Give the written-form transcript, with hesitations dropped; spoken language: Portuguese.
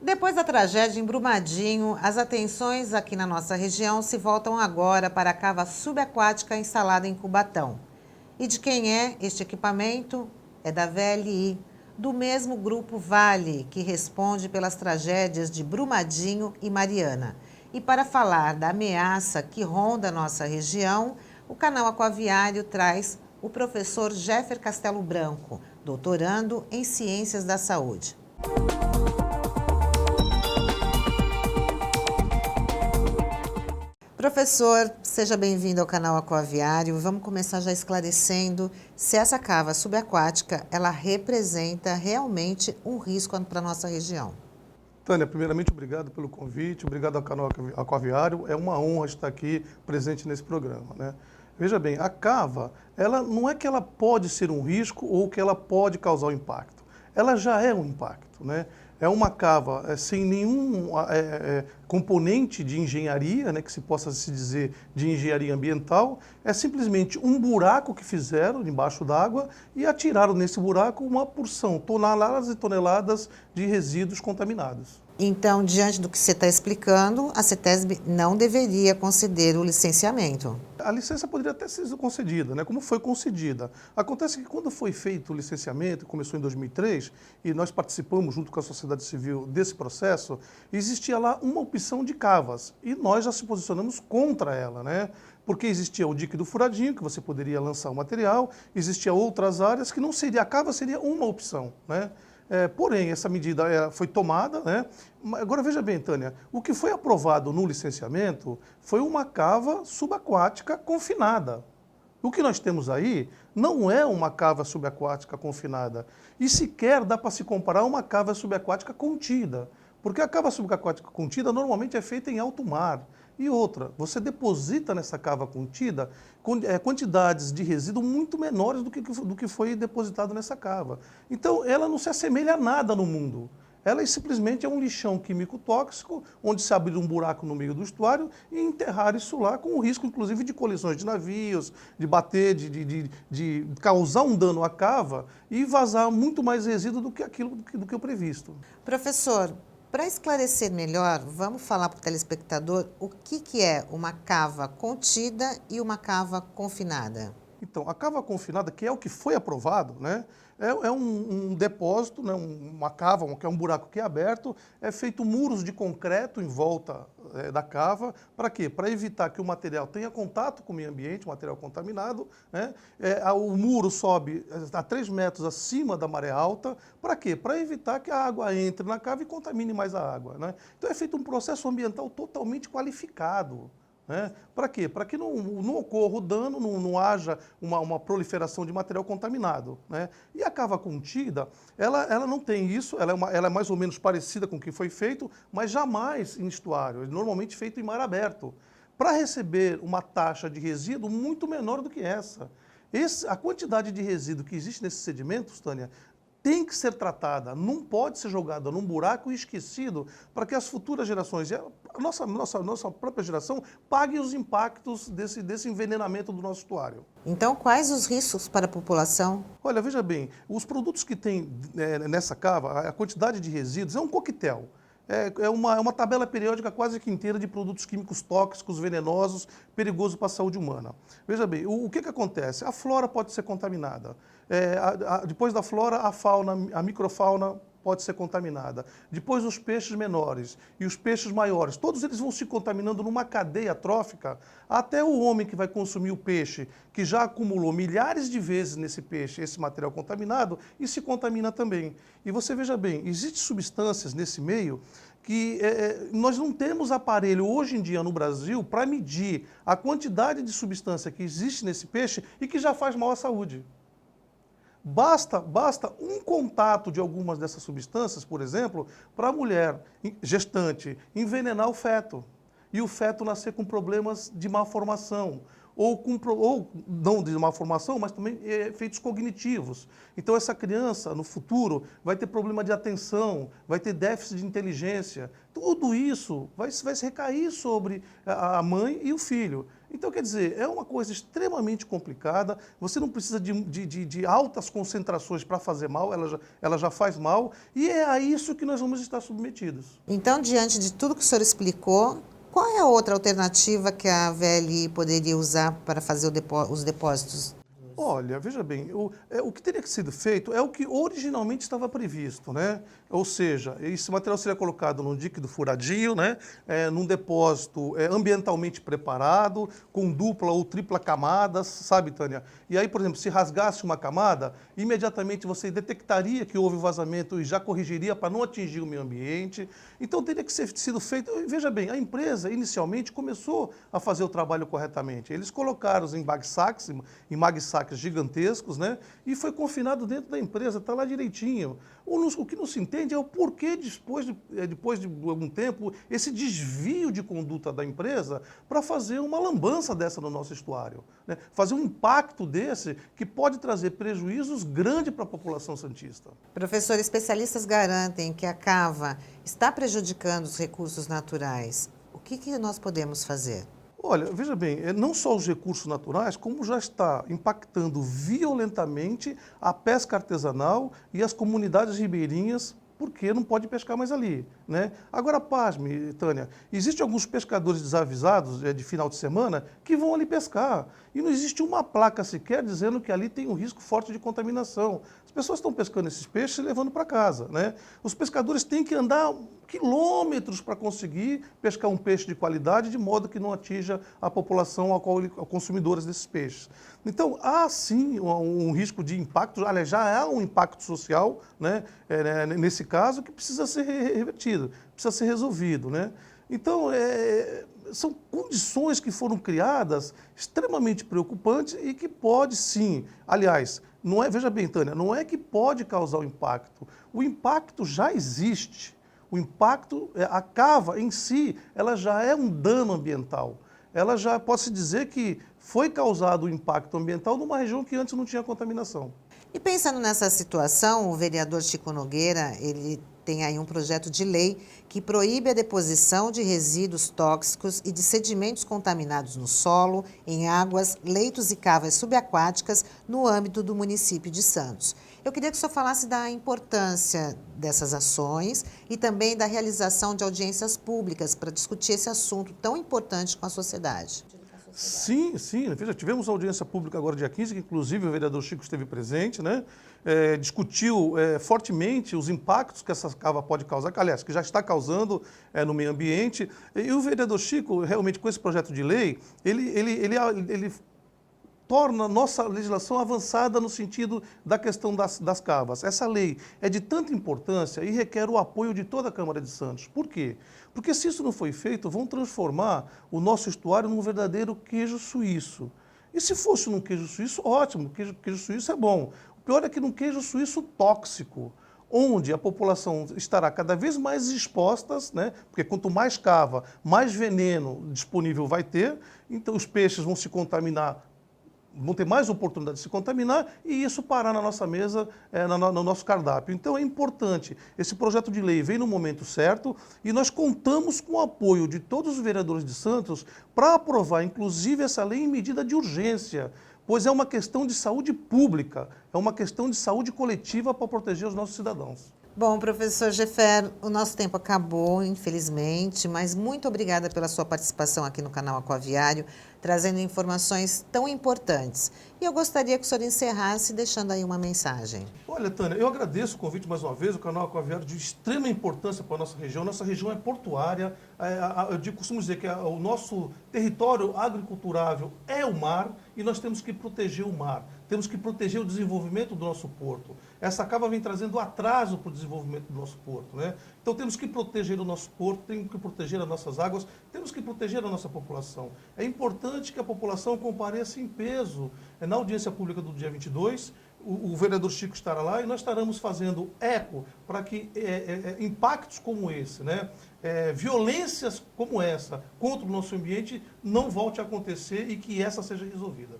Depois da tragédia em Brumadinho, as atenções aqui na nossa região se voltam agora para a cava subaquática instalada em Cubatão. E de quem é este equipamento? É da VLI, do mesmo grupo Vale, que responde pelas tragédias de Brumadinho e Mariana. E para falar da ameaça que ronda a nossa região, o canal Aquaviário traz o professor Jeffer Castelo Branco, doutorando em Ciências da Saúde. Professor, seja bem-vindo ao canal Aquaviário. Vamos começar já esclarecendo se essa cava subaquática, ela representa realmente um risco para a nossa região. Tânia, primeiramente, obrigado pelo convite, obrigado ao canal Aquaviário. É uma honra estar aqui presente nesse programa, né? Veja bem, a cava, ela não é que ela pode ser um risco ou que ela pode causar um impacto. Ela já é um impacto, né? É uma cava sem nenhum componente de engenharia, né, que se possa se dizer de engenharia ambiental. É simplesmente um buraco que fizeram embaixo d'água e atiraram nesse buraco uma porção, toneladas e toneladas de resíduos contaminados. Então, diante do que você está explicando, a CETESB não deveria conceder o licenciamento. A licença poderia até ser concedida, né? Como foi concedida. Acontece que quando foi feito o licenciamento, começou em 2003, e nós participamos junto com a sociedade civil desse processo, existia lá uma opção de cavas, e nós já se posicionamos contra ela, né? Porque existia o dique do furadinho, que você poderia lançar o material, existia outras áreas que não seria, a cava seria uma opção, né? Porém, essa medida foi tomada, né? Agora veja bem, Tânia, o que foi aprovado no licenciamento foi uma cava subaquática confinada. O que nós temos aí não é uma cava subaquática confinada, e sequer dá para se comparar a uma cava subaquática contida, porque a cava subaquática contida normalmente é feita em alto mar. E outra, você deposita nessa cava contida quantidades de resíduo muito menores do que foi depositado nessa cava. Então, ela não se assemelha a nada no mundo. Ela simplesmente é um lixão químico tóxico, onde se abrir um buraco no meio do estuário e enterrar isso lá, com o risco, inclusive, de colisões de navios, de bater, de causar um dano à cava e vazar muito mais resíduo do que o previsto. Professor, para esclarecer melhor, vamos falar para o telespectador o que é uma cava contida e uma cava confinada. Então, a cava confinada, que é o que foi aprovado, né, é um depósito, né, uma cava, que é um buraco que é aberto, é feito muros de concreto em volta da cava. Para quê? Para evitar que o material tenha contato com o meio ambiente, o material contaminado, né? O muro sobe a 3 metros acima da maré alta. Para quê? Para evitar que a água entre na cava e contamine mais a água, né? Então é feito um processo ambiental totalmente qualificado. Para quê? Para que não ocorra o dano, não haja uma proliferação de material contaminado, né? E a cava contida, ela não tem isso, ela é mais ou menos parecida com o que foi feito, mas jamais em estuário, normalmente feito em mar aberto, para receber uma taxa de resíduo muito menor do que essa. A quantidade de resíduo que existe nesses sedimentos, Tânia, tem que ser tratada, não pode ser jogada num buraco e esquecido para que as futuras gerações, a nossa própria geração, pague os impactos desse envenenamento do nosso estuário. Então, quais os riscos para a população? Olha, veja bem, os produtos que tem nessa cava, a quantidade de resíduos é um coquetel. É uma tabela periódica quase que inteira de produtos químicos tóxicos, venenosos, perigosos para a saúde humana. Veja bem, o que acontece? A flora pode ser contaminada. Depois da flora, a fauna, a microfauna pode ser contaminada. Depois os peixes menores e os peixes maiores, todos eles vão se contaminando numa cadeia trófica, até o homem que vai consumir o peixe, que já acumulou milhares de vezes nesse peixe esse material contaminado, e se contamina também. E você veja bem, existem substâncias nesse meio que nós não temos aparelho hoje em dia no Brasil para medir a quantidade de substância que existe nesse peixe e que já faz mal à saúde. Basta um contato de algumas dessas substâncias, por exemplo, para a mulher gestante envenenar o feto e o feto nascer com problemas de malformação, ou não de malformação, mas também efeitos cognitivos. Então essa criança, no futuro, vai ter problema de atenção, vai ter déficit de inteligência. Tudo isso vai se recair sobre a mãe e o filho. Então, quer dizer, é uma coisa extremamente complicada, você não precisa de altas concentrações para fazer mal, ela já faz mal, e é a isso que nós vamos estar submetidos. Então, diante de tudo que o senhor explicou, qual é a outra alternativa que a VLI poderia usar para fazer os depósitos? Olha, veja bem, o que teria que ser feito é o que originalmente estava previsto, né? Ou seja, esse material seria colocado num líquido furadinho, né? Num depósito ambientalmente preparado, com dupla ou tripla camadas, sabe, Tânia? E aí, por exemplo, se rasgasse uma camada, imediatamente você detectaria que houve vazamento e já corrigiria para não atingir o meio ambiente. Então, teria que ser sido feito... Veja bem, a empresa inicialmente começou a fazer o trabalho corretamente. Eles colocaram em mag-sacs gigantescos, né? E foi confinado dentro da empresa, está lá direitinho. O que não se entende é o porquê, depois de algum tempo, esse desvio de conduta da empresa para fazer uma lambança dessa no nosso estuário, né? Fazer um impacto desse que pode trazer prejuízos grandes para a população santista. Professor, especialistas garantem que a cava está prejudicando os recursos naturais. O que nós podemos fazer? Olha, veja bem, não só os recursos naturais, como já está impactando violentamente a pesca artesanal e as comunidades ribeirinhas, porque não pode pescar mais ali, né? Agora, pasme, Tânia, existem alguns pescadores desavisados de final de semana que vão ali pescar e não existe uma placa sequer dizendo que ali tem um risco forte de contaminação. As pessoas estão pescando esses peixes e levando para casa, né? Os pescadores têm que andar quilômetros para conseguir pescar um peixe de qualidade, de modo que não atinja a população consumidores desses peixes. Então, há sim um risco de impacto, aliás, já há um impacto social, né, nesse caso, que precisa ser revertido, precisa ser resolvido, né? Então, são condições que foram criadas extremamente preocupantes e que pode sim, aliás, não é, veja bem, Tânia, não é que pode causar o impacto já existe. O impacto, a cava em si, ela já é um dano ambiental. Ela já, pode-se dizer que foi causado o impacto ambiental numa região que antes não tinha contaminação. E pensando nessa situação, o vereador Chico Nogueira, ele tem aí um projeto de lei que proíbe a deposição de resíduos tóxicos e de sedimentos contaminados no solo, em águas, leitos e cavas subaquáticas no âmbito do município de Santos. Eu queria que o senhor falasse da importância dessas ações e também da realização de audiências públicas para discutir esse assunto tão importante com a sociedade. Sim, veja, tivemos audiência pública agora dia 15, que inclusive o vereador Chico esteve presente, né? Discutiu fortemente os impactos que essa cava pode causar, aliás, que já está causando no meio ambiente. E o vereador Chico, realmente, com esse projeto de lei, ele torna nossa legislação avançada no sentido da questão das cavas. Essa lei é de tanta importância e requer o apoio de toda a Câmara de Santos. Por quê? Porque se isso não foi feito, vão transformar o nosso estuário num verdadeiro queijo suíço. E se fosse num queijo suíço, ótimo, queijo suíço é bom. O pior é que num queijo suíço tóxico, onde a população estará cada vez mais exposta, né? Porque quanto mais cava, mais veneno disponível vai ter, então os peixes vão se contaminar, vão ter mais oportunidade de se contaminar e isso parar na nossa mesa, no nosso cardápio. Então é importante, esse projeto de lei vem no momento certo e nós contamos com o apoio de todos os vereadores de Santos para aprovar, inclusive, essa lei em medida de urgência, pois é uma questão de saúde pública, é uma questão de saúde coletiva para proteger os nossos cidadãos. Bom, professor Jeffer, o nosso tempo acabou, infelizmente, mas muito obrigada pela sua participação aqui no canal Aquaviário, trazendo informações tão importantes. E eu gostaria que o senhor encerrasse deixando aí uma mensagem. Olha, Tânia, eu agradeço o convite mais uma vez, o canal Aquaviário de extrema importância para a nossa região. Nossa região é portuária, eu costumo dizer que o nosso território agriculturável é o mar e nós temos que proteger o mar, temos que proteger o desenvolvimento do nosso porto. Essa cava vem trazendo atraso para o desenvolvimento do nosso porto, né? Então temos que proteger o nosso porto, temos que proteger as nossas águas, temos que proteger a nossa população. É importante que a população compareça em peso. Na audiência pública do dia 22, o vereador Chico estará lá e nós estaremos fazendo eco para que impactos como esse, né? Violências como essa contra o nosso ambiente não volte a acontecer e que essa seja resolvida.